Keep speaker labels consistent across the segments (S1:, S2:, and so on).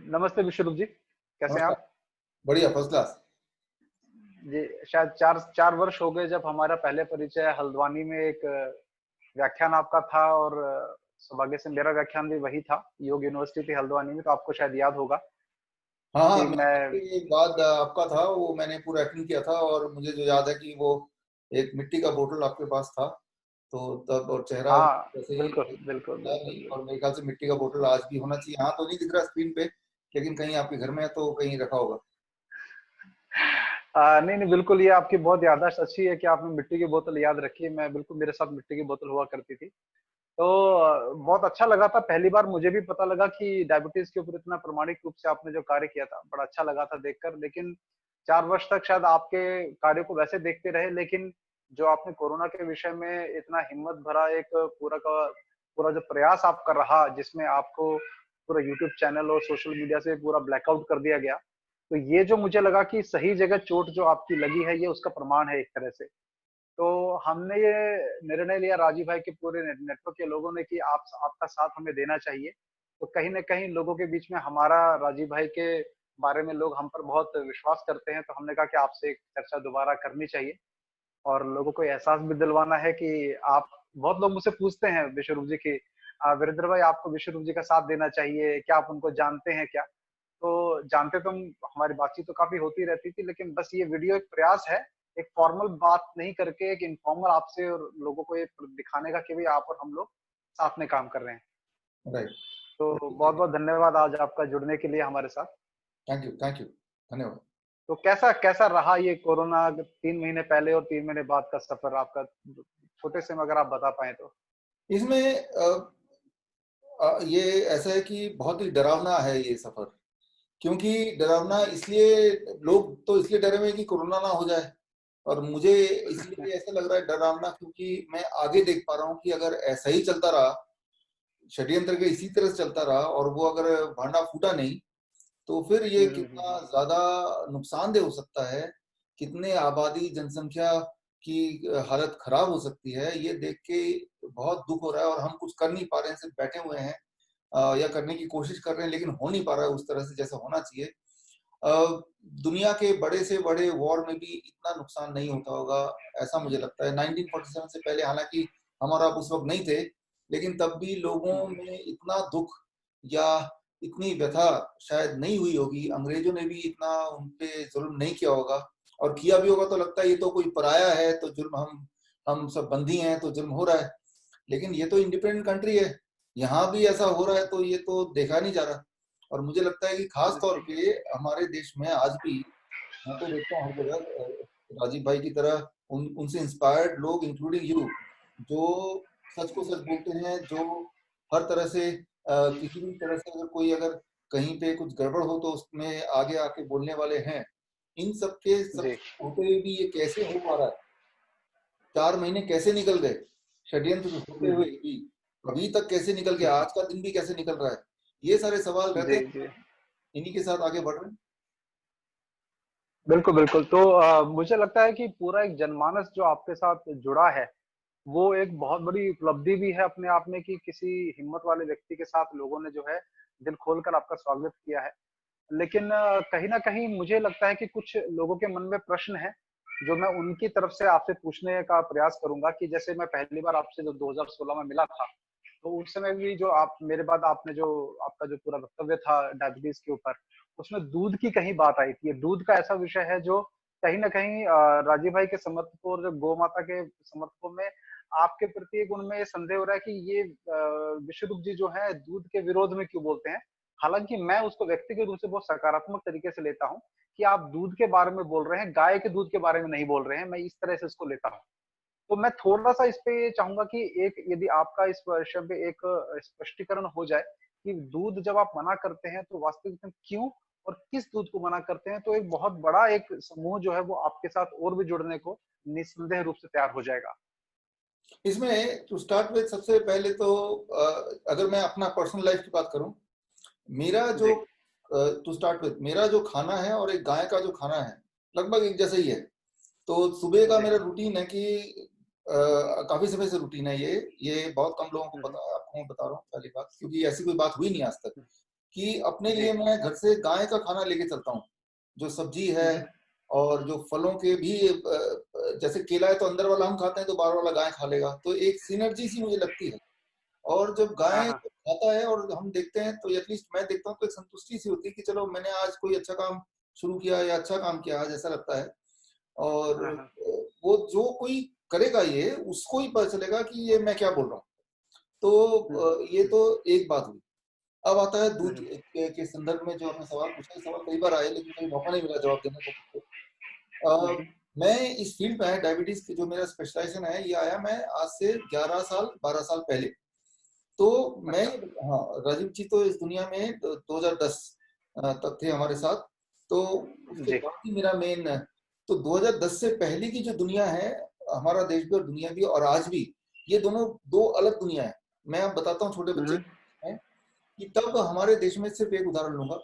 S1: नमस्ते विश्वरूप जी, कैसे हैं
S2: नमस्कार।
S1: आप?
S2: बढ़िया, फर्स्ट क्लास।
S1: जी, शायद 4 वर्ष हो गए जब हमारा पहले परिचय हल्द्वानी में एक व्याख्यान आपका था और सौभाग्य से मेरा व्याख्यान भी वही था, योग यूनिवर्सिटी थी हल्द्वानी में, तो आपको शायद याद होगा
S2: हाँ हाँ,
S1: कि
S2: मैंने
S1: मैं।
S2: के बाद आपका था वो, मैंने पूरा अटेंड किया था और मुझे जो याद है कि वो एक मिट्टी का बोतल आपके पास था। तो तब और चेहरा
S1: हाँ,
S2: वैसे ही
S1: बिल्कुल, बिल्कुल,
S2: था
S1: बिल्कुल,
S2: नहीं, और
S1: बिल्कुल।
S2: मेरे ख्याल से मिट्टी का बोतल आज भी होना चाहिए। हाँ, तो नहीं दिख रहा स्क्रीन पे, लेकिन कहीं आपके घर में है तो कहीं रखा होगा।
S1: नहीं, नहीं, बिल्कुल ये आपकी बहुत याददाश्त अच्छी है कि आपने मिट्टी की बोतल याद रखी है, मैं बिल्कुल मेरे साथ मिट्टी की बोतल हुआ करती थी। तो बहुत अच्छा लगा था, पहली बार मुझे भी पता लगा कि डायबिटीज के ऊपर इतना प्रामाणिक रूप से आपने जो कार्य किया था, बड़ा अच्छा लगा था देखकर। लेकिन 4 वर्ष तक शायद आपके कार्यों को वैसे देखते रहे, लेकिन जो आपने कोरोना के विषय में इतना हिम्मत भरा एक पूरा का पूरा जो प्रयास आपका रहा, जिसमें आपको पूरा यूट्यूब चैनल और सोशल मीडिया से पूरा ब्लैकआउट कर दिया गया, तो ये जो मुझे लगा कि सही जगह चोट जो आपकी लगी है, ये उसका प्रमाण है एक तरह से। तो हमने ये निर्णय लिया राजीव भाई के पूरे नेटवर्क के लोगों ने कि आप आपका साथ हमें देना चाहिए। तो कहीं न कहीं लोगों के बीच में हमारा राजीव भाई के बारे में लोग हम पर बहुत विश्वास करते हैं, तो हमने कहा कि आपसे एक चर्चा दोबारा करनी चाहिए और लोगों को एहसास भी दिलवाना है कि आप। बहुत लोग मुझसे पूछते हैं विश्वरूप जी की वीरेंद्र भाई आपको विश्वरूप जी का साथ देना चाहिए, क्या आप उनको जानते हैं क्या? तो जानते तो हम हमारी बातचीत तो काफ़ी होती रहती थी, लेकिन बस ये वीडियो एक प्रयास है, एक फॉर्मल बात नहीं करके एक इन्फॉर्मल आपसे और लोगों को ये दिखाने का कि भई आप और हम लोग साथ में काम कर रहे हैं।
S2: राइट।
S1: तो बहुत-बहुत धन्यवाद आज आपका जुड़ने के लिए हमारे साथ।
S2: थैंक यू, धन्यवाद।
S1: तो कैसा कैसा रहा ये कोरोना 3 महीने पहले और 3 महीने बाद का सफ़र आपका? छोटे से में अगर आप बता पाएँ तो?
S2: इसमें ये ऐसा है कि बहुत ही डरावना है ये सफर। क्योंकि डरावना इसलिए, लोग तो इसलिए डरे हुए हैं कि कोरोना ना हो जाए, और मुझे इसलिए ऐसा लग रहा है डरावना, क्योंकि मैं आगे देख पा रहा हूँ कि अगर ऐसा ही चलता रहा, षड्यंत्र के इसी तरह से चलता रहा और वो अगर भांडा फूटा नहीं, तो फिर ये
S1: हुँ, हुँ, हुँ,
S2: कितना
S1: हुँ।
S2: ज्यादा नुकसानदेह हो सकता है, कितने आबादी जनसंख्या की हालत खराब हो सकती है, ये देख के बहुत दुख हो रहा है। और हम कुछ कर नहीं पा रहे हैं, सिर्फ बैठे हुए हैं, या करने की कोशिश कर रहे हैं, लेकिन हो नहीं पा रहा है उस तरह से जैसा होना चाहिए। दुनिया के बड़े से बड़े वॉर में भी इतना नुकसान नहीं होता होगा, ऐसा मुझे लगता है। 1947 से पहले हालांकि हमारा उस वक्त नहीं थे, लेकिन तब भी लोगों
S1: हुँ, हुँ।
S2: में इतना दुख या इतनी व्यथा शायद नहीं हुई होगी। अंग्रेजों ने भी इतना उन पे जुल्म नहीं किया होगा, और किया भी होगा तो लगता है ये तो कोई पराया है, तो जुल्म हम सब बंदी हैं तो जुल्म हो रहा है। लेकिन ये तो इंडिपेंडेंट कंट्री है, यहाँ भी ऐसा हो रहा है, तो ये तो देखा नहीं जा रहा। और मुझे लगता है कि खास तौर
S1: जी।
S2: पे हमारे देश में आज भी, मैं तो देखता हूँ हर जगह, राजीव भाई की तरह उनसे इंस्पायर्ड लोग, इंक्लूडिंग यू, जो सच को सच बोलते हैं, जो हर तरह से किसी भी तरह से अगर कोई अगर कहीं पे कुछ गड़बड़ हो तो उसमें आगे आके बोलने वाले हैं। इन सब के सब
S1: जी।
S2: होते हुए भी ये कैसे हो पा रहा है? 4 महीने कैसे निकल गए षड्यंत्र होते
S1: हुँ,
S2: हुए
S1: हुँ।
S2: भी? अभी तक कैसे निकल
S1: हुँ,
S2: गया?
S1: हुँ।
S2: आज का दिन भी कैसे निकल रहा है? ये सारे सवाल रहते
S1: जी,
S2: हैं,
S1: जी।
S2: इन्हीं के साथ आगे बढ़ रहे हैं।
S1: बिल्कुल, बिल्कुल। तो मुझे लगता है कि पूरा एक जनमानस जो आपके साथ जुड़ा है, वो एक बहुत बड़ी उपलब्धि भी है अपने आप में कि किसी हिम्मत वाले व्यक्ति के साथ लोगों ने जो है, दिल खोलकर आपका स्वागत किया है। लेकिन कहीं न कहीं मुझे लगता है कि कुछ लोगों के मन में प्रश्न हैं, जो मैं उनकी तरफ से आपसे पूछने का प्रयास करूँगा कि जैसे मैं पहली बार आपसे जब 2016 में मिला था, तो उस समय भी जो आप मेरे बाद आपने जो आपका जो पूरा वक्तव्य था डायबिटीज़ के ऊपर, उसमें दूध की कहीं बात आई थी। ये दूध का ऐसा विषय है जो कहीं न कहीं राजीव भाई के समर्थकों और जो गौ माता के समर्थकों में आपके प्रति एक उनमें ये संदेह हो रहा है कि ये विश्वरूप जी जो हैं दूध के विरोध में क्यों बोलते हैं? हालाँकि मैं उसको व्यक्तिगत रूप से बहुत सकारात्मक तरीके से लेता हूँ कि आप दूध के बारे में बोल रहे हैं, गाय के दूध के बारे में नहीं बोल रहे हैं, मैं इस तरह से इसको लेता हूँ। तो मैं थोड़ा-सा इस पे ये चाहूँगा कि एक यदि आपका इस विषय पे एक स्पष्टीकरण हो जाए कि दूध जब आप मना करते हैं तो वास्तविक में क्यों और किस दूध को मना करते हैं? तो एक बहुत बड़ा एक समूह जो है वो आपके साथ और भी जुड़ने को निस्संदेह रूप से तैयार हो जाएगा।
S2: इसमें टू स्टार्ट विद, सबसे पहले तो अगर मैं अपना पर्सनल लाइफ की बात करूं, मेरा जो
S1: जी,
S2: टू स्टार्ट विद मेरा जो खाना है और एक गाय का जो खाना है लगभग एक जैसा ही है। तो सुबह का
S1: जी।
S2: मेरा रूटीन है कि काफी समय से रूटीन है ये बहुत कम लोगों को
S1: हुँ, हुँ।
S2: पता है, आपको मैं बता रहा हूँ पहली बात, क्योंकि ऐसी कोई बात हुई नहीं आज तक। कि अपने
S1: जी।
S2: लिए मैं घर से गाय का खाना लेके चलता हूँ, जो सब्जी है और जो फलों के भी जैसे केला है तो अंदर वाला हम खाते हैं तो बाहर वाला गाय खा लेगा, तो एक सिनर्जी सी मुझे लगती है। और जब
S1: हाँ,
S2: गाय
S1: हाँ।
S2: खाता है और हम देखते हैं तो एटलीस्ट मैं देखता हूँ तो एक संतुष्टि सी होती है कि चलो मैंने आज कोई अच्छा काम शुरू किया या अच्छा काम किया आज, ऐसा लगता है। और
S1: हाँ, हाँ।
S2: वो जो कोई करेगा ये उसको ही पता चलेगा कि ये मैं क्या बोल रहा हूँ। तो
S1: हुँ,
S2: ये तो एक बात हुई। अब आता है
S1: हुँ,
S2: दूध
S1: हुँ।
S2: के संदर्भ में जो आपने सवाल पूछा, ये सवाल कई बार आए लेकिन कभी मौका नहीं मिला जवाब देने को। अ, मैं इस फील्ड में है डायबिटीज की, जो मेरा स्पेशलाइजेशन है ये आया मैं आज से 11 साल 12 साल पहले। तो मैं,
S1: अच्छा।
S2: हाँ, राजीव जी तो इस दुनिया में 2010 तक थे हमारे साथ। तो उसके
S1: जी।
S2: बाद ही मेरा मेन, तो 2010 से पहले की जो दुनिया है, हमारा देश भी और दुनिया भी और आज भी, ये दोनों दो अलग दुनिया है। मैं अब बताता हूँ छोटे
S1: हुँ,
S2: बच्चे
S1: हुँ।
S2: हैं कि तब हमारे देश में, सिर्फ एक उदाहरण लूंगा,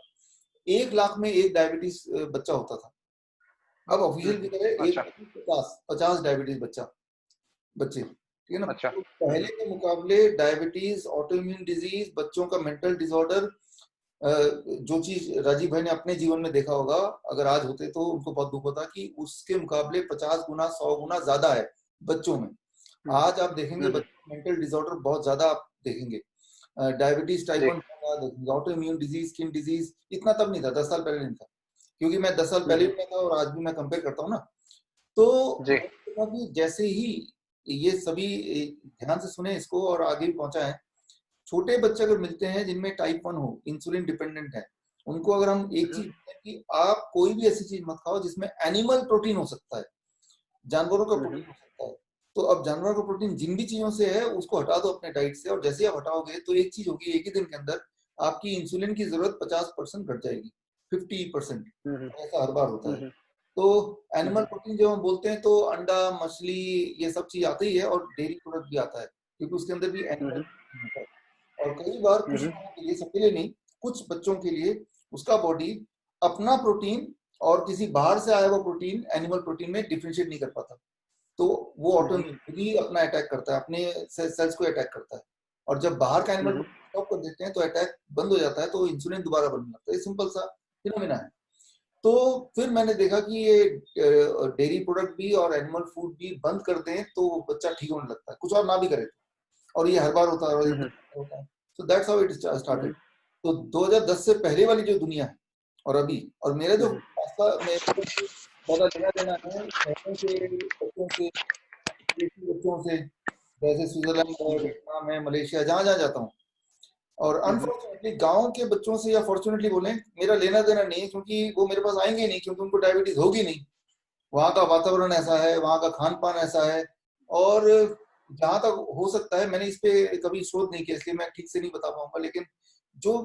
S2: 1 लाख में एक डायबिटीज बच्चा होता था। अब
S1: हुँ,
S2: ऑफिशियल
S1: हुँ।
S2: फिगर है एक
S1: अच्छा,
S2: लाख में 50 डायबिटीज बच्चे, ठीक है ना।
S1: अच्छा।
S2: तो
S1: हुँ,
S2: पहले
S1: हुँ।
S2: के मुकाबले डायबिटीज, ऑटोइम्यून डिजीज, बच्चों का मेंटल डिसऑर्डर, जो चीज राजीव भाई ने अपने जीवन में देखा होगा, अगर आज होते तो उनको बहुत दुख होता कि उसके मुकाबले 50 गुना 100 गुना ज्यादा है बच्चों में।
S1: हुँ, हुँ।
S2: आज आप देखेंगे
S1: हुँ, हुँ।
S2: बच्चों में मेंटल डिसऑर्डर बहुत ज्यादा आप देखेंगे। डायबिटीज टाइप
S1: जी,
S2: 1 देखेंगे, ऑटोइम्यून डिजीज, स्किन डिजीज, इतना तब नहीं था, 10 साल पहले नहीं था। क्योंकि मैं 10 साल
S1: हुँ,
S2: पहले
S1: हुँ।
S2: भी मैं था और आज भी मैं कंपेयर करता हूँ ना। तो
S1: जी।
S2: मैंने देखा कि जैसे ही ये सभी, ध्यान से सुने इसको और आगे भी पहुंचा है, छोटे बच्चे अगर मिलते हैं जिनमें टाइप 1 हो, इंसुलिन डिपेंडेंट है, उनको अगर हम
S1: हुँ,
S2: एक
S1: हुँ।
S2: चीज बोलें कि आप कोई भी ऐसी चीज मत खाओ जिसमें एनिमल प्रोटीन हो सकता है, जानवरों का
S1: हुँ, हुँ।
S2: प्रोटीन हो सकता है। तो अब जानवरों का प्रोटीन जिन भी चीजों से है उसको हटा दो अपने डाइट से, और जैसे ही आप हटाओगे तो एक चीज होगी, एक ही दिन के अंदर आपकी इंसुलिन की जरूरत 50% घट जाएगी, 50%।
S1: हुँ, हुँ।
S2: ऐसा हर बार होता
S1: हुँ,
S2: है।
S1: हुँ।
S2: तो
S1: हुँ,
S2: एनिमल
S1: हुँ।
S2: प्रोटीन जब हम बोलते हैं तो अंडा, मछली, ये सब चीज आती ही है, और डेयरी प्रोडक्ट भी आता है क्योंकि उसके अंदर भी
S1: हुँ,
S2: एनिमल
S1: हुँ।
S2: होता है। और कई बार
S1: हुँ,
S2: कुछ
S1: हुँ।
S2: लोगों के लिए, सबके लिए नहीं, कुछ बच्चों के लिए उसका बॉडी अपना प्रोटीन और किसी बाहर से आया हुआ प्रोटीन एनिमल प्रोटीन में डिफरेंशिएट नहीं कर पाता। तो वो
S1: हुँ, हुँ।
S2: ऑटोइम्यून खुद ही अपना अटैक करता है, अपने सेल्स को अटैक करता है। और जब बाहर का
S1: हुँ,
S2: एनिमल
S1: हुँ।
S2: प्रोटीन स्टॉप कर देते हैं तो अटैक बंद हो जाता है, तो इंसुलिन दोबारा बनने लगता है। ये सिंपल सा फिनोमिना है। तो फिर मैंने देखा कि ये डेयरी प्रोडक्ट भी और एनिमल फूड भी बंद कर दें तो बच्चा ठीक होने लगता है, कुछ और ना भी करे तो। और ये हर बार होता है और
S1: हुँ,
S2: एक
S1: हुँ।
S2: दूसरा होता है। So that's how it
S1: hmm,
S2: started.
S1: हुँ।
S2: तो 2010 से पहले वाली जो दुनिया है और अभी, और मेरा
S1: हुँ,
S2: जो
S1: हुँ।
S2: फासला, मेरे को ज्यादा लेना देना है शहरों के बच्चों से, विदेशी बच्चों से, जैसे स्विट्जरलैंड है,
S1: हुँ, हुँ।
S2: वियतनाम है, मलेशिया, जहां जहां जाता हूँ। और
S1: हुँ, हुँ।
S2: अनफॉर्चुनेटली गांव के बच्चों से, या फॉर्चुनेटली बोले, मेरा लेना देना नहीं है, क्योंकि वो मेरे पास आएंगे ही नहीं, क्योंकि उनको डायबिटीज होगी नहीं। वहाँ का वातावरण ऐसा है, वहाँ का खान पान ऐसा है। और जहां तक हो सकता है, मैंने इस पे कभी शोध नहीं किया इसलिए मैं ठीक से नहीं बता पाऊंगा, लेकिन जो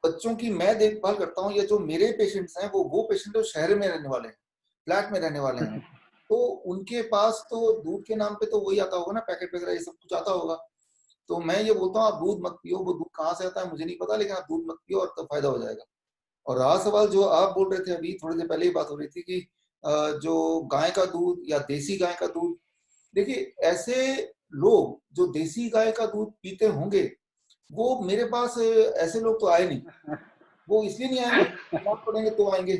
S2: बच्चों की मैं देखभाल करता हूँ या जो मेरे पेशेंट्स हैं, वो पेशेंट जो शहर में रहने वाले हैं, फ्लैट में रहने वाले हैं, तो उनके पास तो दूध के नाम पे तो वही आता होगा ना, पैकेट वगैरह ये सब कुछ आता होगा। तो मैं ये बोलता हूँ आप दूध मत पियो, वो दूध कहाँ से आता है मुझे नहीं पता, लेकिन आप दूध मत पियो और तब फायदा हो जाएगा। और रहा सवाल जो आप बोल रहे थे, अभी थोड़ी देर पहले ही बात हो रही थी कि जो गाय का दूध या देसी गाय का दूध, देखिए ऐसे लोग जो देसी गाय का दूध पीते होंगे, वो मेरे पास ऐसे लोग तो आए नहीं। वो इसलिए नहीं आएंगे, बीमार पड़ेंगे तो आएंगे।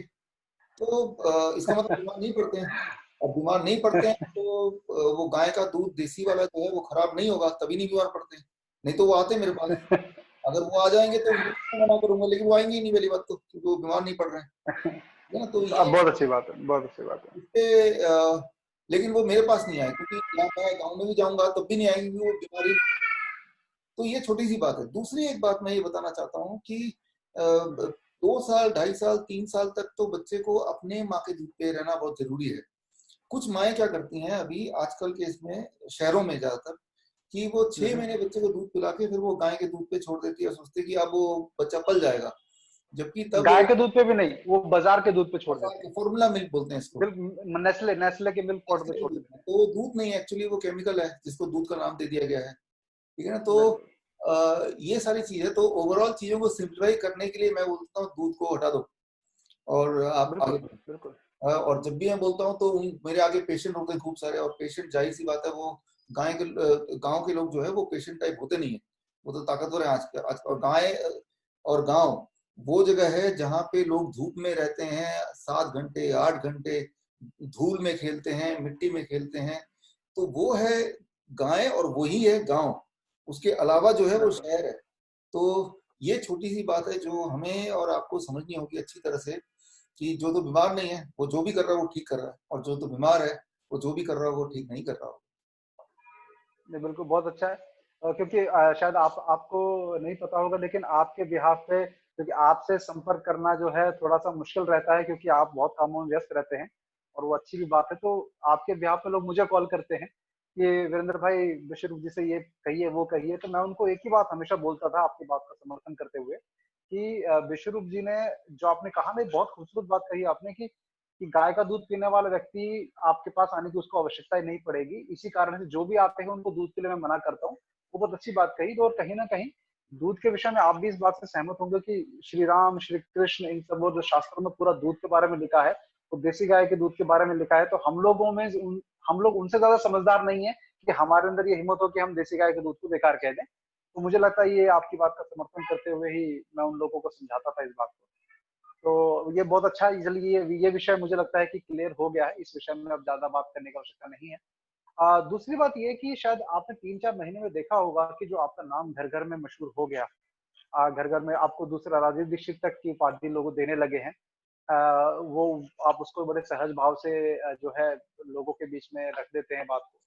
S2: तो इसका मतलब बीमार नहीं पड़ते हैं। और बीमार नहीं पड़ते हैं तो वो गाय का दूध देसी वाला जो है वो खराब नहीं होगा, तभी नहीं बीमार पड़ते हैं। नहीं तो वो आते मेरे पास। अगर वो आ जाएंगे तो उनको मैं मना करूंगा, लेकिन वो आएंगे ही नहीं, पहली बात तो, क्योंकि वो बीमार नहीं पड़ रहे हैं, है ना। तो ये
S1: बहुत अच्छी बात है, बहुत अच्छी बात है।
S2: इससे लेकिन वो मेरे पास नहीं आए, क्योंकि यहाँ मैं गाँव में भी जाऊंगा तब भी नहीं आएंगे, क्योंकि वो बीमारी। तो ये छोटी सी बात है। दूसरी एक बात मैं ये बताना चाहता हूँ कि 2 साल, 2.5 साल, 3 साल तक तो बच्चे को अपने माँ के दूध पे रहना बहुत जरूरी है। कुछ माएँ क्या करती हैं अभी आजकल के इसमें, शहरों में ज्यादातर, कि वो
S1: हुँ,
S2: 6
S1: हुँ।
S2: महीने बच्चे को दूध पिला के फिर वो गाय के दूध पे छोड़ देती है और सोचती है कि अब वो बच्चा पल जाएगा, जबकि तब
S1: गाय के दूध पे भी नहीं, वो बाजार के दूध पे छोड़ देते हैं।
S2: फॉर्मूला मिल्क बोलते हैं इसको।
S1: नेस्ले नेस्ले के मिल्क पाउडर पे
S2: नेस्ले के
S1: छोड़
S2: दूध
S1: देते
S2: में तो वो दूध नहीं है एक्चुअली, वो केमिकल है जिसको दूध का नाम दे दिया गया है, ठीक है ना। तो
S1: हैं। बिल्कुल।
S2: ये सारी चीजें, तो ओवरऑल चीजों को सिंप्लीफाई करने के लिए मैं बोलता हूँ दूध को हटा दो और आप आगे
S1: बिल्कुल,
S2: बढ़ो।
S1: बिल्कुल।
S2: और जब भी मैं बोलता हूँ तो मेरे आगे पेशेंट होते हैं खूब सारे, और पेशेंट जाहिर सी बात है वो गांव के लोग जो है वो पेशेंट टाइप होते नहीं है, वो तो ताकतवर है आज के आज। और गाय और गांव वो जगह है जहाँ पे लोग धूप में रहते हैं 7 घंटे 8 घंटे, धूल में खेलते हैं, मिट्टी में खेलते हैं। तो वो है गाय और वही है गांव, उसके अलावा जो है वो
S1: बिल्कुल।
S2: शहर है। तो ये छोटी सी बात है जो हमें और आपको समझनी होगी अच्छी तरह से, कि जो तो बीमार नहीं है वो जो भी कर रहा है वो ठीक कर रहा है, और जो तो बीमार है वो जो भी कर रहा है वो ठीक नहीं कर रहा हो।
S1: नहीं, बिल्कुल बहुत अच्छा है। क्योंकि शायद आपको नहीं पता होगा, लेकिन आपके बिहाफ पे, क्योंकि आपसे संपर्क करना जो है थोड़ा-सा मुश्किल रहता है, क्योंकि आप बहुत कामों में व्यस्त रहते हैं, और वो अच्छी भी बात है। तो आपके बिहाफ पे लोग मुझे कॉल करते हैं कि वीरेंद्र भाई विश्वरूप जी से ये कहिए, वो कहिए। तो मैं उनको एक ही बात हमेशा बोलता था, आपकी बात का समर्थन करते हुए, कि विश्वरूप जी ने जो आपने कहा ना, एक बहुत खूबसूरत बात कही आपने, कि गाय का दूध पीने वाला व्यक्ति आपके पास आने की उसको आवश्यकता ही नहीं पड़ेगी। इसी कारण से जो भी आते हैं उनको दूध के लिए मैं मना करता हूँ। वो बहुत अच्छी बात कही। तो और कहीं ना कहीं दूध के विषय में आप भी इस बात से सहमत होंगे कि श्री राम, श्री कृष्ण, इन सब वो जो शास्त्रों में पूरा दूध के बारे में लिखा है, तो देसी गाय के दूध के बारे में लिखा है। तो हम लोग उनसे ज्यादा समझदार नहीं है कि हमारे अंदर ये हिम्मत हो कि हम देसी गाय के दूध को बेकार कह दें। तो मुझे लगता है ये आपकी बात का समर्थन करते हुए ही मैं उन लोगों को समझाता था इस बात को। तो ये बहुत अच्छा है। चलिए, ये विषय मुझे लगता है कि क्लियर हो गया है। इस विषय में अब ज्यादा बात करने की आवश्यकता नहीं है। दूसरी बात ये कि शायद आपने 3-4 महीने में देखा होगा कि जो आपका नाम घर घर में मशहूर हो गया, घर घर में आपको दूसरा राजीव दीक्षित तक की उपाधि लोग देने लगे हैं। वो आप उसको बड़े सहज भाव से जो है लोगों के बीच में रख देते हैं बात को।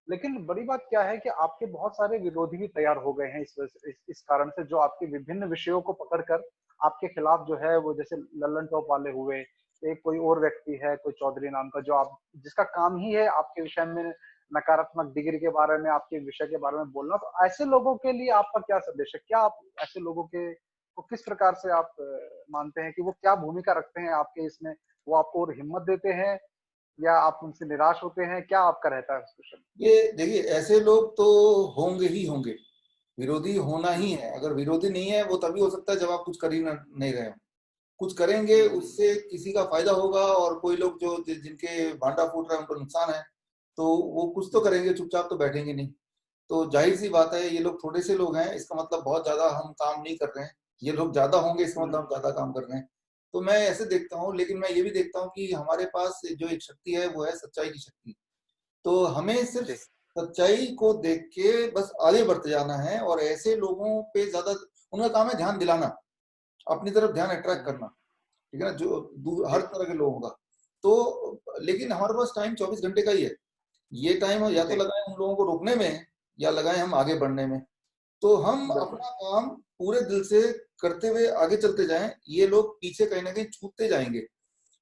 S1: लेकिन बड़ी बात क्या है कि आपके बहुत सारे विरोधी भी तैयार हो गए हैं इस कारण से, जो आपके विभिन्न विषयों को पकड़कर आपके खिलाफ जो है वो, जैसे लल्लन टॉप वाले हुए, एक कोई और व्यक्ति है, कोई चौधरी नाम का, जो आप जिसका काम ही है आपके विषय में नकारात्मक डिग्री के बारे में, आपके विषय के बारे में बोलना। तो ऐसे लोगों के लिए आपका क्या संदेश है? क्या आप ऐसे लोगों के को किस प्रकार से आप मानते हैं कि वो क्या भूमिका रखते हैं आपके इसमें? वो आपको और हिम्मत देते हैं, या आप उनसे निराश होते हैं? क्या आपका रहता है उस विषय में?
S2: ये देखिए, ऐसे लोग तो होंगे ही होंगे, विरोधी होना ही है। अगर विरोधी नहीं है वो तभी हो सकता है जब आप कुछ कर ही नहीं रहे हो। कुछ करेंगे
S1: हम्म।
S2: उससे किसी का फायदा होगा, और कोई लोग जो जिनके भांडा फूट रहा है उनको नुकसान है, तो वो कुछ तो करेंगे, चुपचाप तो बैठेंगे नहीं। तो जाहिर सी बात है, ये लोग थोड़े से लोग हैं, इसका मतलब बहुत ज्यादा हम काम नहीं कर रहे हैं। ये लोग ज्यादा होंगे, इसका मतलब हम ज्यादा काम कर रहे हैं। तो मैं ऐसे देखता हूँ, लेकिन मैं ये भी देखता हूँ कि हमारे पास जो एक शक्ति है वो है सच्चाई की शक्ति। तो हमें सिर्फ
S1: जी।
S2: सच्चाई को देख के बस आगे बढ़ते जाना है, और ऐसे लोगों पे ज्यादा, उनका काम है ध्यान दिलाना, अपनी तरफ ध्यान अट्रैक्ट
S1: हम्म।
S2: करना, ठीक है ना, जो हर
S1: जी।
S2: तरह के लोगों का। तो लेकिन हमारे पास टाइम 24 घंटे का ही है। ये टाइम या तो
S1: जी।
S2: लगाएं उन लोगों को रोकने में, या लगाएं हम आगे बढ़ने में। तो हम
S1: बिल्कुल।
S2: अपना काम पूरे दिल से करते हुए आगे चलते जाएं, ये लोग पीछे कहीं ना कहीं छूटते जाएंगे,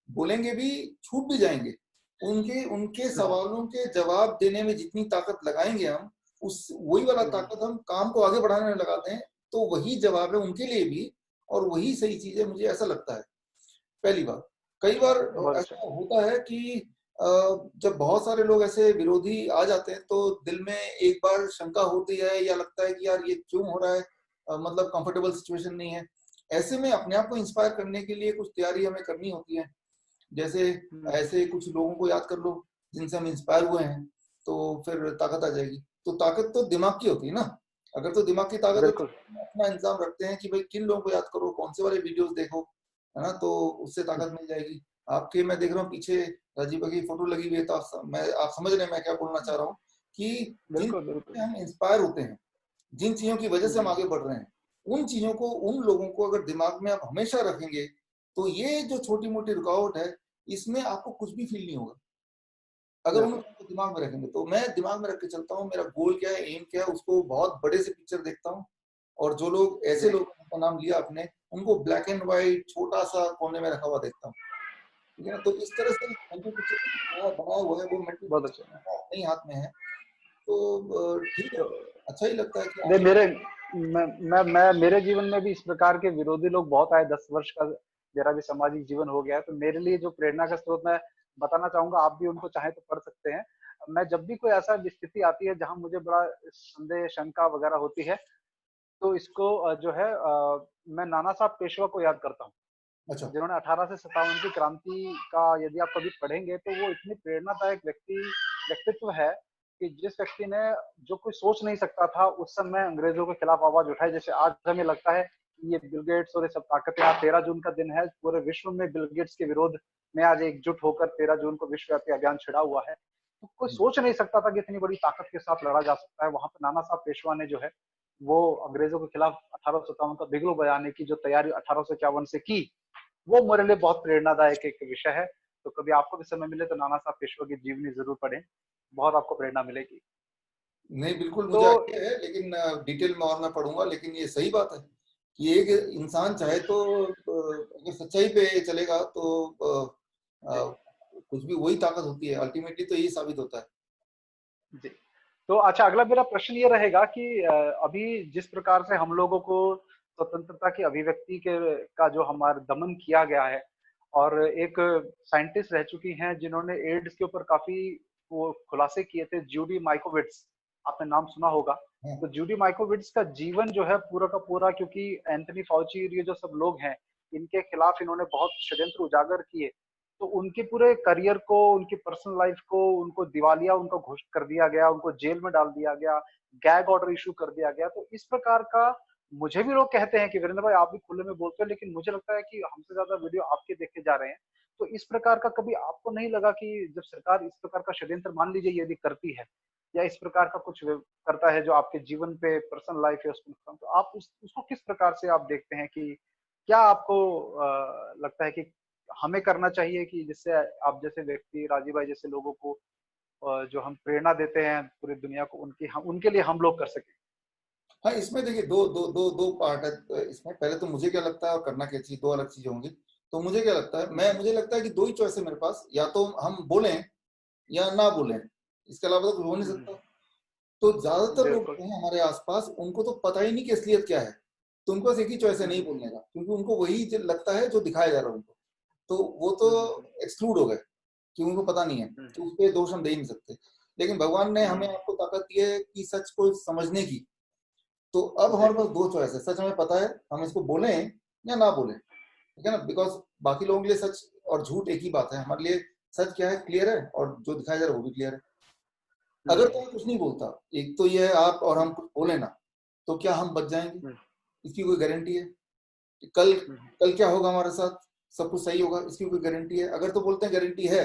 S2: बोलेंगे भी, छूट भी जाएंगे। उनके उनके
S1: हम्म।
S2: सवालों के जवाब देने में जितनी ताकत लगाएंगे हम, उस वही वाला
S1: हम्म।
S2: ताकत हम काम को आगे बढ़ाने में लगाते हैं, तो वही जवाब है उनके लिए भी, और वही सही चीज है, मुझे ऐसा लगता है। पहली बार, कई बार
S1: बहुत अच्छा।
S2: ऐसा होता है कि जब बहुत सारे लोग ऐसे विरोधी आ जाते हैं तो दिल में एक बार शंका होती है, या लगता है कि यार ये क्यों हो रहा है, मतलब कंफर्टेबल सिचुएशन नहीं है। ऐसे में अपने आप को इंस्पायर करने के लिए कुछ तैयारी हमें करनी होती है। जैसे
S1: हम्म।
S2: ऐसे कुछ लोगों को याद कर लो जिनसे हम इंस्पायर हुए हैं, तो फिर ताकत आ जाएगी। तो ताकत तो दिमाग की होती है ना। अगर तो दिमाग की ताकत है तो
S1: बिल्कुल।
S2: हम अपना इंतजाम रखते हैं कि भाई किन लोगों को याद करो, कौन से वाले वीडियोस देखो, है ना, तो उससे ताकत मिल जाएगी। आपके मैं देख रहा हूँ पीछे राजीव की फोटो लगी हुई है, तो आप समझ रहे हैं मैं क्या बोलना चाह रहा हूँ, कि जिन
S1: बिल्कुल।
S2: चीजों
S1: बिल्कुल।
S2: से हम इंस्पायर होते हैं, जिन चीजों की वजह से हम आगे बढ़ रहे हैं, उन चीजों को, उन लोगों को अगर दिमाग में आप हमेशा रखेंगे, तो ये जो छोटी मोटी रुकावट है, इसमें आपको कुछ भी फील नहीं होगा। अगर उन
S1: बिल्कुल।
S2: लोगों को दिमाग में रखेंगे, तो मैं दिमाग में रख के चलता हूँ, मेरा गोल क्या है, एम क्या है, उसको बहुत बड़े से पिक्चर देखता हूँ। और जो लोग ऐसे
S1: जी।
S2: लोग जिनका नाम लिया आपने, उनको ब्लैक एंड व्हाइट छोटा सा कोने में रखा हुआ देखता हूँ, ठीक है ना। तो इस तरह से मेंटल पिक्चर बनाया हुआ है, वो मेंटल
S1: बहुत
S2: पिक्चर
S1: अच्छा।
S2: अपने ही हाथ में है। तो ठीक है,
S1: तो
S2: अच्छा ही लगता है कि
S1: दे
S2: आगे
S1: मेरे मैं मेरे जीवन में भी इस प्रकार के विरोधी लोग बहुत आए। 10 वर्ष का मेरा भी सामाजिक जीवन हो गया है, तो मेरे लिए जो प्रेरणा का स्रोत मैं बताना चाहूंगा, आप भी उनको चाहे तो पढ़ सकते हैं। मैं जब भी कोई ऐसा स्थिति आती है जहां मुझे बड़ा संदेह, शंका वगैरह होती है, तो इसको जो है मैं नाना साहब पेशवा को याद करता हूँ,
S2: अच्छा।
S1: जिन्होंने 1857 की क्रांति का, यदि आप कभी पढ़ेंगे तो वो इतनी प्रेरणादायक व्यक्तित्व है कि जिस व्यक्ति ने, जो कोई सोच नहीं सकता था उस समय, अंग्रेजों के खिलाफ आवाज उठाई। जैसे आज हमें लगता है ये बिल गेट्स और ये सब ताकतें, आज 13 जून का दिन है, पूरे विश्व में बिल गेट्स के विरोध में आज एकजुट होकर 13 जून को विश्वव्यापी अभियान छिड़ा हुआ है। तो कोई सोच नहीं सकता था कि इतनी बड़ी ताकत के साथ लड़ा जा सकता है। वहां पर नाना साहब पेशवा ने जो है वो अंग्रेजों के खिलाफ 1857 का बिगलो बजाने की जो तैयारी 1851 से की, वो मेरे लिए बहुत प्रेरणादायक एक विषय है। तो कभी आपको भी समय मिले तो नाना साहब पेशवा की जीवनी जरूर पढ़ें, बहुत आपको प्रेरणा मिलेगी।
S2: नहीं, बिल्कुल
S1: तो
S2: मुझे आइडिया है, लेकिन डिटेल में और मैं पढ़ूंगा। लेकिन ये सही बात है कि एक इंसान चाहे तो अगर सच्चाई पे चलेगा तो
S1: जी
S2: कुछ भी वही ताकत होती है, अल्टीमेटली तो यही साबित होता है।
S1: जी। तो अच्छा, अगला मेरा प्रश्न ये रहेगा कि अभी जिस प्रकार से हम लोगों को स्वतंत्रता की अभिव्यक्ति के का जो हमारा दमन किया गया है, और एक साइंटिस्ट रह चुकी हैं जिन्होंने एड्स के ऊपर काफी वो खुलासे किए थे, जूडी माइकोविट्स, आपने नाम सुना होगा।
S2: हाँ,
S1: तो जूडी माइकोविट्स का जीवन जो है पूरा का पूरा, क्योंकि एंथनी फाउची और ये जो सब लोग हैं, इनके खिलाफ इन्होंने बहुत षड्यंत्र उजागर किए, तो उनके पूरे करियर को, उनकी पर्सनल लाइफ को, उनको दिवालिया उनको घोषित कर दिया गया, उनको जेल में डाल दिया गया, गैग ऑर्डर इशू कर दिया गया। तो इस प्रकार का, मुझे भी लोग कहते हैं कि वीरेंद्र भाई आप भी खुले में बोलते हैं, लेकिन मुझे लगता है कि हमसे ज्यादा वीडियो आपके देखे जा रहे हैं। तो इस प्रकार का कभी आपको नहीं लगा कि जब सरकार इस प्रकार का षड्यंत्र, मान लीजिए यदि करती है, या इस प्रकार का कुछ करता है जो आपके जीवन पे, पर्सनल लाइफ है उसमें नुकसान, तो आप उसको किस प्रकार से आप देखते हैं कि क्या आपको लगता है कि हमें करना चाहिए कि जिससे आप जैसे व्यक्ति, राजीव भाई जैसे लोगों को जो हम प्रेरणा देते हैं पूरी दुनिया को, उनकी हम उनके लिए हम लोग कर सकें?
S2: हाँ, इसमें देखिए दो दो दो दो पार्ट है। तो इसमें पहले तो मुझे क्या लगता है और करना क्या चाहिए, दो अलग चीजें होंगी। तो मुझे क्या लगता है, मुझे लगता है कि दो ही चॉइस है मेरे पास, या तो हम बोलें या ना बोलें, इसके अलावा तो कुछ हो नहीं सकता। तो ज्यादातर लोग
S1: बिल्कुल।
S2: जो हैं हमारे आसपास, उनको तो पता ही नहीं कि असलियत क्या है। तो उनको बस एक ही चॉइस है, नहीं बोलने का, क्योंकि उनको वही लगता है जो दिखाया जा रहा है उनको। तो वो तो एक्सक्लूड हो गए कि उनको पता नहीं है, तो उस पर दोष हम दे ही नहीं सकते। लेकिन भगवान ने हमें आपको ताकत दी है कि सच को समझने की। तो अब
S1: जी
S2: हमारे पास दो चॉइस है, सच हमें पता है, हम इसको बोलें या ना बोलें, ठीक है ना। बिकॉज बाकी लोगों के लिए सच और झूठ एक ही बात है, हमारे लिए सच क्या है क्लियर है, और जो दिखाया जा रहा है वो भी क्लियर है। अगर तो कुछ नहीं बोलता, एक तो ये है आप और हम कुछ बोले ना, तो क्या हम बच जाएंगे? इसकी कोई गारंटी है? कल कल क्या होगा हमारे साथ? सब कुछ सही होगा, इसकी कोई गारंटी है? अगर तो बोलते हैं गारंटी है,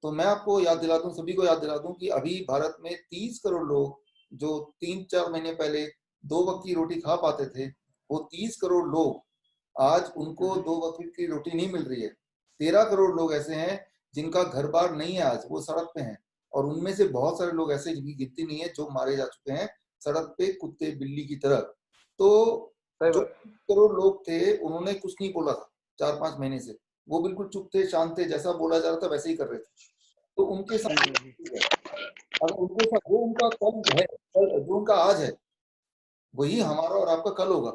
S2: तो मैं आपको याद दिला दूं, सभी को याद दिला दूं कि अभी भारत में 30 करोड़ लोग, जो 3-4 महीने पहले 2 वक्त की रोटी खा पाते थे, वो 30 करोड़ लोग आज उनको 2 वक्त की रोटी नहीं मिल रही है। 13 करोड़ लोग ऐसे हैं जिनका घर बार नहीं है, आज वो सड़क पे हैं। और उनमें से बहुत सारे लोग ऐसे जिनकी गिनती नहीं है, जो मारे जा चुके हैं सड़क पे कुत्ते बिल्ली की तरह। तो
S1: सही
S2: जो
S1: बात।
S2: करोड़ लोग थे, उन्होंने कुछ नहीं बोला था 4-5 महीने से, वो बिल्कुल चुप थे, शांत थे, जैसा बोला जा रहा था वैसे ही कर रहे थे। तो उनके साथ अगर उनके साथ जो उनका कल है, कल जो उनका आज है, वही हमारा और आपका कल होगा।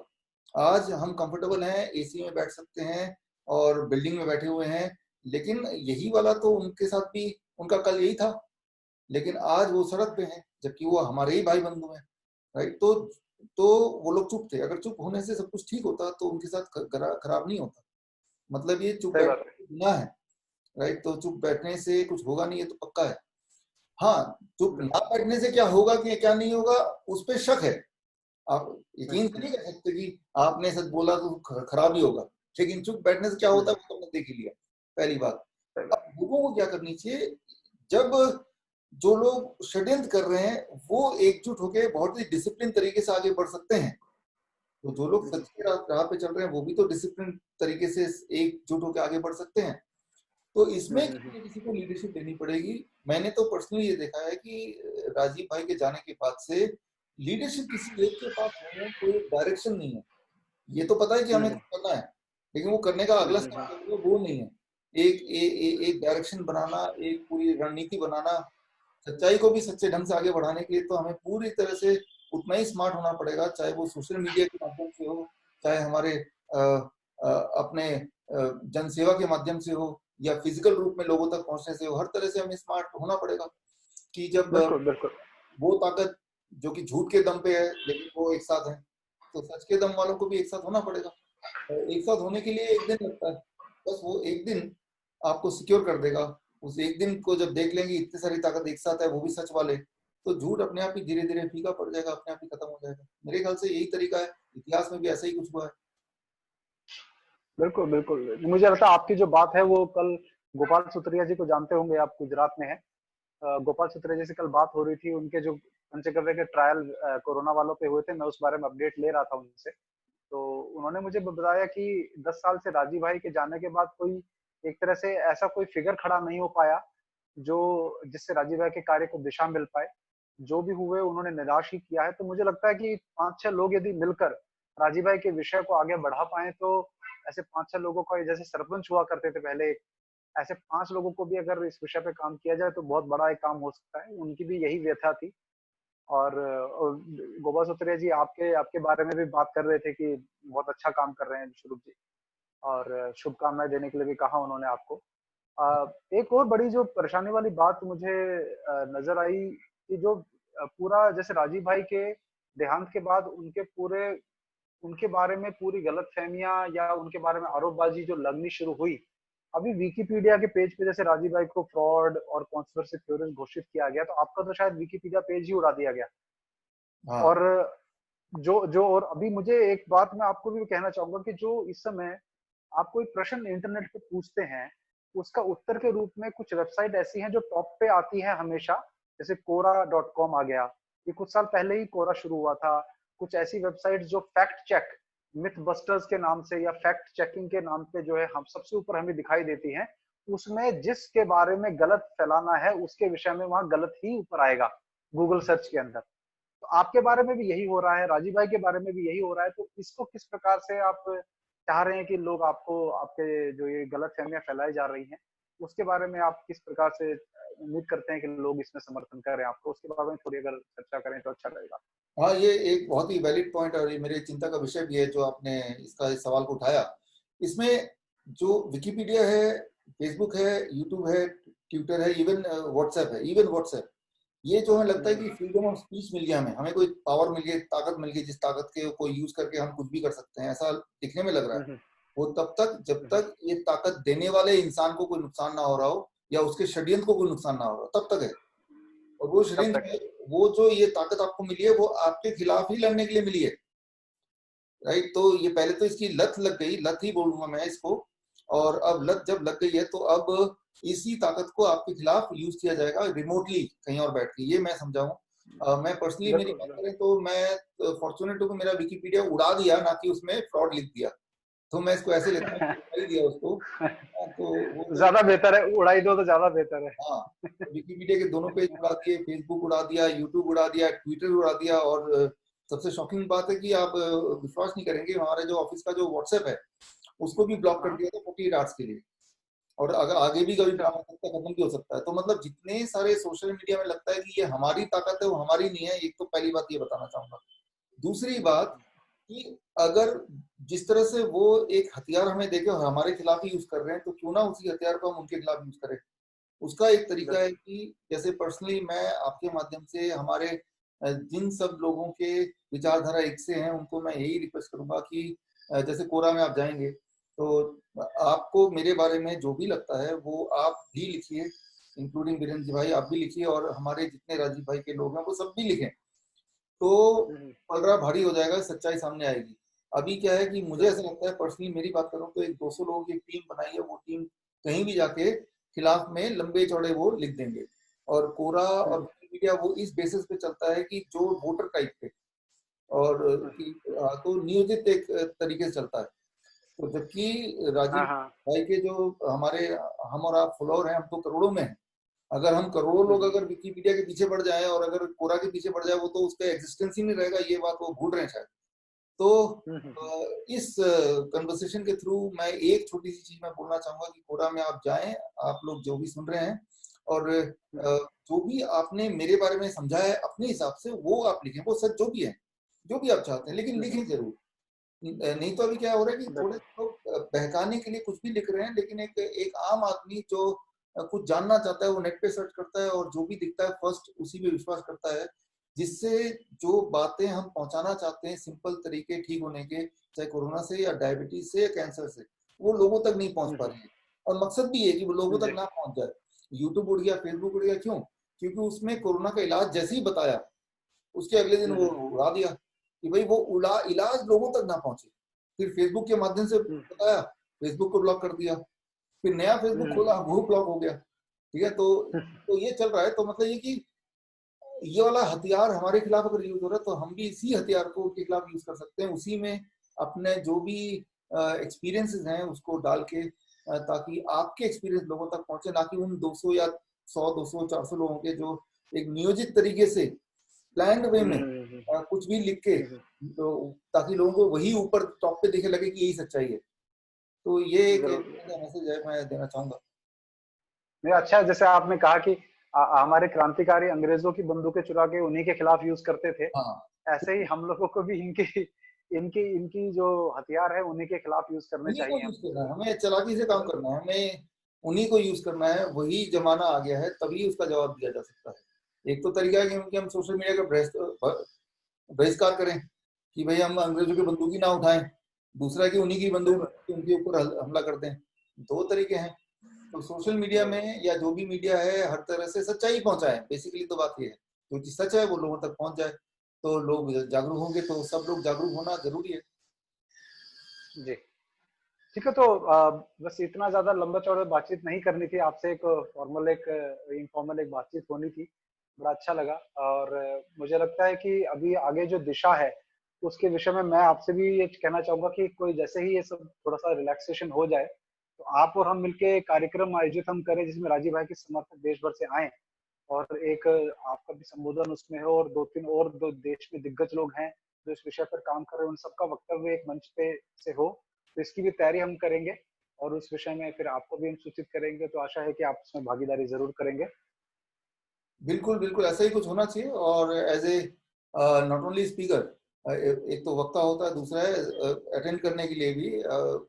S2: आज हम कंफर्टेबल हैं, एसी में बैठ सकते हैं और बिल्डिंग में बैठे हुए हैं, लेकिन यही वाला तो उनके साथ भी उनका कल यही था। लेकिन आज वो सड़क पे हैं, जबकि वो हमारे ही भाई बंधु हैं, राइट। तो वो लोग चुप थे। अगर चुप होने से सब कुछ ठीक होता तो उनके साथ खराब नहीं होता। मतलब ये चुप
S1: सही बात है।
S2: बैठने गुनाह है, राइट। तो चुप बैठने से कुछ होगा नहीं, ये तो पक्का है। हाँ, चुप ना बैठने से क्या होगा कि क्या नहीं होगा, उस पर शक है। आप यकीन तो नहीं कर सकते कि आपने सच बोला तो खराब ही होगा, लेकिन चुप बैठने से क्या होता है वो तो हमने देख ही लिया, पहली बात।
S1: सही बात।
S2: अब लोगों को क्या करनी चाहिए, जब जो लोग षड्यंत्र कर रहे हैं वो एकजुट होकर बहुत ही डिसिप्लिन तरीके से आगे बढ़ सकते हैं, तो जो लोग सच की राह पे चल रहे हैं वो भी तो डिसिप्लिन तरीके से एकजुट होकर आगे बढ़ सकते हैं। तो इसमें किसी न किसी को लीडरशिप देनी पड़ेगी। मैंने तो पर्सनली ये देखा है कि राजीव भाई के जाने के बाद से लीडरशिप किसी एक के पास नहीं है, कोई डायरेक्शन नहीं है। ये तो पता है कि हमें कुछ करना है, लेकिन वो करने का अगला स्टेप वो नहीं है। एक डायरेक्शन बनाना, एक पूरी रणनीति बनाना, सच्चाई को भी सच्चे ढंग से आगे बढ़ाने के लिए तो हमें पूरी तरह से उतना ही स्मार्ट होना पड़ेगा, चाहे वो सोशल मीडिया के माध्यम से हो, चाहे हमारे अपने जनसेवा के माध्यम से हो, या फिजिकल रूप में लोगों तक पहुंचने से हो। हर तरह से हमें स्मार्ट होना पड़ेगा कि जब
S1: बिल्कुल बिल्कुल।
S2: वो ताकत जो कि झूठ के दम पे है लेकिन वो एक साथ है, तो सच के दम वालों को भी एक साथ होना पड़ेगा। और एक साथ होने के लिए एक दिन लगता है, बस वो एक दिन आपको सिक्योर कर देगा। उस एक दिन को जब देख लेंगे इतनी सारी ताकत एक साथ है, वो भी सच वाले, तो झूठ अपने आप ही धीरे धीरे फीका पड़ जाएगा, अपने आप ही खत्म हो जाएगा। मेरे ख्याल से यही तरीका है, इतिहास में भी ऐसा ही कुछ हुआ है।
S1: बिल्कुल बिल्कुल, मुझे लगता है आपकी जो बात है वो कल गोपाल सुतरिया जी को जानते होंगे, आप गुजरात में हैं। गोपाल सुतरिया जी से कल बात हो रही थी, उनके जो पंचगव्य के ट्रायल कोरोना वालों पे हुए थे, मैं उस बारे में अपडेट ले रहा था उनसे। तो उन्होंने मुझे बताया कि 10 साल से राजीव भाई के जाने के बाद कोई एक तरह से ऐसा कोई फिगर खड़ा नहीं हो पाया जो जिससे राजीव भाई के कार्य को दिशा मिल पाए। जो भी हुए उन्होंने निराश ही किया है। तो मुझे लगता है कि 5-6 लोग यदि मिलकर राजीव भाई के विषय को आगे बढ़ा पाए तो ऐसे 5-6 लोगों का, जैसे सरपंच हुआ करते थे पहले, ऐसे 5 लोगों को भी अगर इस विषय पे काम किया जाए तो बहुत बड़ा एक काम हो सकता है। उनकी भी यही व्यथा थी। और गोपाल सुत्रिया जी आपके आपके बारे में भी बात कर रहे थे कि बहुत अच्छा काम कर रहे हैं शुरू जी, और शुभकामनाएं देने के लिए भी कहा उन्होंने आपको। एक और बड़ी जो परेशानी वाली बात मुझे नजर आई कि जो पूरा जैसे राजीव भाई के देहांत के बाद उनके बारे में पूरी गलतफहमियां या उनके बारे में आरोपबाजी जो लगनी शुरू हुई, अभी विकिपीडिया के पेज पे जैसे राजीव भाई को फ्रॉड और कॉन्स्पिरेसी थ्योरिस्ट घोषित किया गया, तो आपका तो शायद विकिपीडिया पेज ही उड़ा दिया गया।
S2: हाँ
S1: और जो जो और अभी मुझे एक बात मैं आपको भी कहना चाहूंगा कि जो इस समय आप कोई प्रश्न इंटरनेट पे पूछते हैं, उसका उत्तर के रूप में कुछ वेबसाइट ऐसी हैं जो टॉप पे आती हैं हमेशा। जैसे कोरा.com आ गया, ये कुछ साल पहले ही कोरा शुरू हुआ था। कुछ ऐसी वेबसाइट जो फैक्ट चेक, मिथ बस्टर्स के नाम से या फैक्ट चेकिंग के नाम पे जो है हम सबसे ऊपर हमें दिखाई देती हैं, उसमें जिसके बारे में गलत फैलाना है उसके विषय में वहां गलत ही ऊपर आएगा गूगल सर्च के अंदर। तो आपके बारे में भी यही हो रहा है, राजीव भाई के बारे में भी यही हो रहा है। तो इसको किस प्रकार से आप चाह रहे हैं कि लोग आपको, आपके जो ये गलत फहमियां फैलाई जा रही हैं, उसके बारे में आप किस प्रकार से उम्मीद करते हैं कि लोग इसमें समर्थन करें आपको, उसके बारे में थोड़ी अगर चर्चा करें तो अच्छा रहेगा।
S2: हाँ, ये एक बहुत ही वैलिड पॉइंट और ये मेरे चिंता का विषय भी है जो आपने इसका इस सवाल को उठाया। इसमें जो विकिपीडिया है, फेसबुक है, यूट्यूब है, ट्विटर है, इवन व्हाट्सएप है, इवन व्हाट्सएप, ये जो हमें लगता है कि फ्रीडम ऑफ स्पीच मिल गया, हमें कोई पावर मिल गई, ताकत मिल गई, जिस ताकत के को यूज करके हम कुछ भी कर सकते हैं, ऐसा दिखने में लग रहा है। वो तब तक जब तक ये ताकत देने वाले इंसान को कोई नुकसान ना हो रहा हो या उसके षड्यंत्र को कोई नुकसान ना हो रहा हो, तब तक है। और वो
S1: तब
S2: षड्यंत्र
S1: तक है।
S2: में वो जो ये ताकत आपको मिली है वो आपके खिलाफ ही लड़ने के लिए मिली है, राइट। तो ये पहले तो इसकी लत लग गई, लत ही बोलूंगा मैं इसको। और अब लत जब लग गई है तो अब इसी ताकत को आपके खिलाफ यूज किया जाएगा रिमोटली कहीं और बैठ के, ये मैं समझाऊं। मैं पर्सनली मेरी बात
S1: बिल्कुल।
S2: करें तो मैं फॉर्चुनेट हूं कि मेरा विकिपीडिया उड़ा दिया, ना कि उसमें फ्रॉड लिख दिया। तो मैं इसको ऐसे लेता हूँ कि उड़ा ही दिया उसको। हाँ, तो वो जो
S1: ज्यादा बेहतर है, उड़ाई दो तो ज्यादा बेहतर है।
S2: हाँ, विकिपीडिया के दोनों पेज उड़ा दिए, फेसबुक उड़ा दिया, यूट्यूब उड़ा दिया, ट्विटर उड़ा दिया। और सबसे शॉकिंग बात है कि आप विश्वास नहीं करेंगे, हमारे जो ऑफिस का जो व्हाट्सएप है उसको भी ब्लॉक कर
S1: हाँ।
S2: दिया था 48 आवर्स के लिए। और अगर आगे भी कभी
S1: अच्छा।
S2: ड्रामा सकता, खत्म भी हो सकता है। तो मतलब जितने सारे सोशल मीडिया में लगता है कि ये हमारी ताकत है, वो हमारी नहीं है। एक तो पहली बात ये बताना चाहूंगा। दूसरी बात कि अगर जिस तरह से वो एक हथियार हमें देके और हमारे खिलाफ ही यूज कर रहे हैं, तो क्यों ना उसी हथियार को हम उनके खिलाफ यूज करें। उसका एक तरीका है
S1: बिल्कुल।
S2: कि जैसे पर्सनली मैं आपके माध्यम से हमारे जिन सब लोगों के विचारधारा एक से हैं, उनको मैं यही रिक्वेस्ट करूंगा कि जैसे कोरा में आप जाएंगे तो आपको मेरे बारे में जो भी लगता है वो आप भी लिखिए, इंक्लूडिंग वीरेंद्र भाई आप भी लिखिए, और हमारे जितने राजीव भाई के लोग हैं वो सब भी लिखें। तो पलड़ा भारी हो जाएगा, सच्चाई सामने आएगी। अभी क्या है कि मुझे ऐसा
S1: बिल्कुल।
S2: लगता है, पर्सनली मेरी बात करूं तो एक 200 लोगों की टीम बनाई है, वो टीम कहीं भी जाके खिलाफ में लंबे चौड़े वो लिख देंगे। और कोरा और मीडिया वो इस बेसिस पे चलता है कि जो वोटर टाइप पे और तो नियोजित एक तरीके से चलता है। तो जबकि राजीव
S1: हाँ हाँ।
S2: भाई के जो हमारे हम और आप फॉलोअर हैं, हम तो करोड़ों में हैं। अगर हम करोड़ों लोग अगर विकिपीडिया के पीछे पड़ जाए और अगर कोरा के पीछे पड़ जाए, वो तो उसका एग्जिस्टेंस ही नहीं रहेगा, ये बात वो भूल रहे हैं शायद। तो इस कन्वर्सेशन के थ्रू मैं एक छोटी सी चीज मैं बोलना चाहूंगा कि कोरा में आप जाएं, आप लोग जो भी सुन रहे हैं, और जो भी आपने मेरे बारे में समझा है अपने हिसाब से वो आप लिखें, वो सच जो भी है, जो भी आप चाहते हैं, लेकिन लिखें जरूर। नहीं तो अभी क्या हो रहा है कि थोड़े
S1: बिल्कुल।
S2: लोग बहकाने के लिए कुछ भी लिख रहे हैं, लेकिन एक एक आम आदमी जो कुछ जानना चाहता है वो नेट पे सर्च करता है और जो भी दिखता है फर्स्ट उसी पे विश्वास करता है, जिससे जो बातें हम पहुंचाना चाहते हैं सिंपल तरीके ठीक होने के, चाहे कोरोना से या डायबिटीज से या कैंसर से, वो लोगों तक नहीं पहुंच पा रही है। और मकसद भी है कि वो लोगों तक
S1: जी।
S2: ना पहुंच जाए। यूट्यूब उड़ गया, फेसबुक उड़ गया, क्यों? क्योंकि उसमें कोरोना का इलाज जैसे ही बताया, उसके अगले दिन वो उड़ा दिया कि भाई वो उड़ा इलाज लोगों तक ना पहुंचे। फिर फेसबुक के माध्यम से बताया, फेसबुक को ब्लॉक कर दिया, फिर नया फेसबुक खोला, वो ब्लॉक हो गया। ठीक है, तो ये चल रहा है। तो मतलब ये कि ये वाला हथियार हमारे खिलाफ अगर यूज हो रहा है तो हम भी इसी हथियार को उनके खिलाफ यूज कर सकते हैं, उसी में अपने जो भी एक्सपीरियंसेस हैं उसको डाल के, ताकि आपके एक्सपीरियंस लोगों तक पहुंचे, ना कि उन 200 या 100 200 400 लोगों के जो एक नियोजित तरीके से प्लान्ड वे में कुछ भी लिख के, तो ताकि लोगों को वही ऊपर टॉप पे दिखे लगे कि यही सच्चाई है। तो ये एक मैसेज है मैं देना चाहूंगा।
S1: नहीं, अच्छा है जैसे आपने कहा कि हमारे क्रांतिकारी अंग्रेजों की बंदूकें चुरा के उन्हीं के खिलाफ यूज करते थे,
S2: हाँ,
S1: ऐसे ही हम लोगों को भी इनकी इनकी इनकी जो हथियार है उन्हीं के खिलाफ यूज करने
S2: उन्हीं को
S1: चाहिए
S2: यूज
S1: हम।
S2: करना है, हमें चालाकी से काम करना है, हमें उन्हीं को यूज करना है। वही जमाना आ गया है, तभी उसका जवाब दिया जा सकता है। एक तो तरीका है कि हम सोशल मीडिया का बहिष्कार करें कि भाई हम अंग्रेजों की बंदूकी ना उठाएं, दूसरा है कि उन्हीं की
S1: सही
S2: बंदूक
S1: बात।
S2: उनके ऊपर हमला कर दें। दो तरीके हैं। तो सोशल मीडिया में या जो भी मीडिया है हर तरह से सच्चाई पहुंचाए, बेसिकली तो बात ये है, जो चीज सच है वो लोगों तक पहुंच जाए, तो लोग जागरूक होंगे, तो सब लोग जागरूक होना जरूरी है।
S1: जी, ठीक है। तो बस इतना ज्यादा लंबा चौड़ा बातचीत नहीं करनी थी आपसे, एक फॉर्मल एक इनफॉर्मल एक बातचीत होनी थी। बड़ा अच्छा लगा। और मुझे लगता है कि अभी आगे जो दिशा है उसके विषय में मैं आपसे भी ये कहना चाहूंगा कि कोई जैसे ही ये सब थोड़ा सा रिलैक्सेशन हो जाए तो आप और हम मिलके कार्यक्रम आयोजित हम करें जिसमें राजीव भाई के समर्थक देश भर से आए और एक आपका भी संबोधन उसमें हो और दो तीन और दो देश में दिग्गज लोग हैं जो इस विषय पर काम कर रहे हैं, उन सबका वक्तव्य एक मंच पे से हो। तो इसकी भी तैयारी हम करेंगे और उस विषय में फिर आपको भी हम सूचित करेंगे। तो आशा है कि आप उसमें भागीदारी जरूर करेंगे।
S2: बिल्कुल बिल्कुल ऐसा ही कुछ होना चाहिए। और as a not only speaker, एक तो वक्ता होता है, दूसरा है अटेंड करने के लिए भी,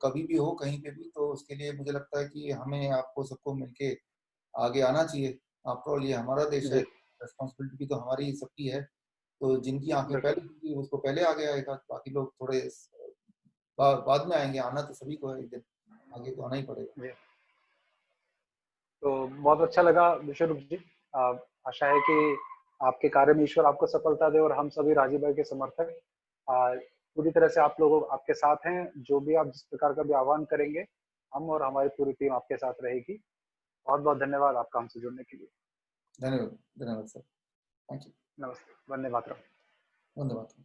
S2: कभी भी हो कहीं पे भी, तो उसके लिए मुझे लगता है कि हमें आपको सबको मिलके आगे आना चाहिए। आफ्टर ऑल ये हमारा देश है,
S1: जी
S2: रिस्पॉन्सिबिलिटी भी तो हमारी ही सबकी है। तो जिनकी आंखें
S1: बिल्कुल।
S2: पहले खुली उसको पहले आगे आएगा, बाकी लोग थोड़े बाद में आएंगे। आना तो सभी को है, एक दिन आगे तो आना ही पड़ेगा।
S1: जी, तो बहुत अच्छा लगा विश्वरूप जी। आशा है कि आपके कार्य में ईश्वर आपको सफलता दे और हम सभी राजीव भाई के समर्थक पूरी तरह से आप लोगों आपके साथ हैं। जो भी आप जिस प्रकार का भी आह्वान करेंगे हम और हमारी पूरी टीम आपके साथ रहेगी। बहुत बहुत धन्यवाद आपका हमसे जुड़ने के लिए।
S2: धन्यवाद, धन्यवाद सर। Thank you.
S1: नमस्ते, वंदे मातरम।
S2: धन्यवाद।